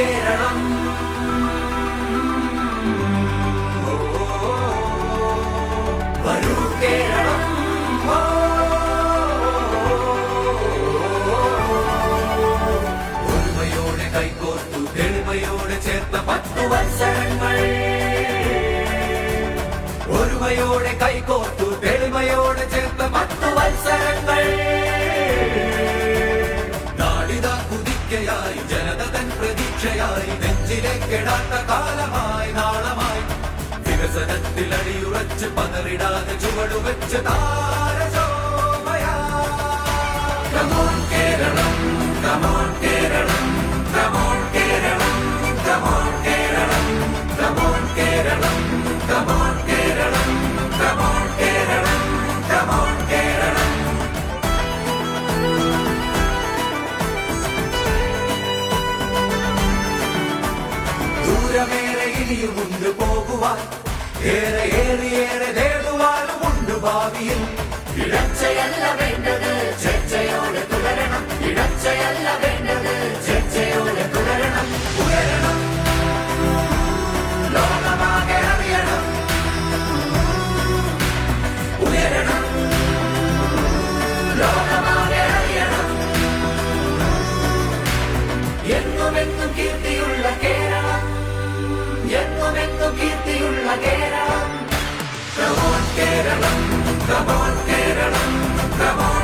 കേരളം വരൂ കേരളം ഒരുമയോടെ കൈകോർത്തു തെളിമയോടെ ചേർത്ത 10 വത്സരങ്ങൾ ഒരുമയോടെ കൈകോർത്തു തെളിമയോടെ ചേർത്ത 10 വത്സരങ്ങൾ നാടിതാ കുതിക്കയായി ജനത തൻ പ്രതീക്ഷയായി നെഞ്ചിലെ കെടാത്ത കാലമായി നാളമായി വികസനത്തിൽ അടിയുറച്ച് പതറിടാതെ ചുവടുവെച്ച് താരശോഭയാ Come on Keralam Come on Keralam Come on Keralam Come on Keralam Come on Keralam Come on Keralam Come on Keralam Come on Keralam ദൂരമേറെ ഇനിയുമുണ്ട് പോകുവാൻ ഏറെ നേടുവാനുമുണ്ട് ഭാവിയിൽ ഇടച്ചയല്ല വേണ്ടത് ചർച്ചയോടെ തുടരണം ഇടച്ചയല്ല വേണ്ടത് ചർച്ചയോടെ തുടരണം ഉയരണം ലോകമാകെ അറിയണം ഉയരണം ലോകമാകെ അറിയണം എന്നുമെന്നും കീർത്തിയുള്ള കേരളം എന്നുമെന്നും കീർത്തിയുള്ള Keralam Come on Keralam Come on Keralam Come on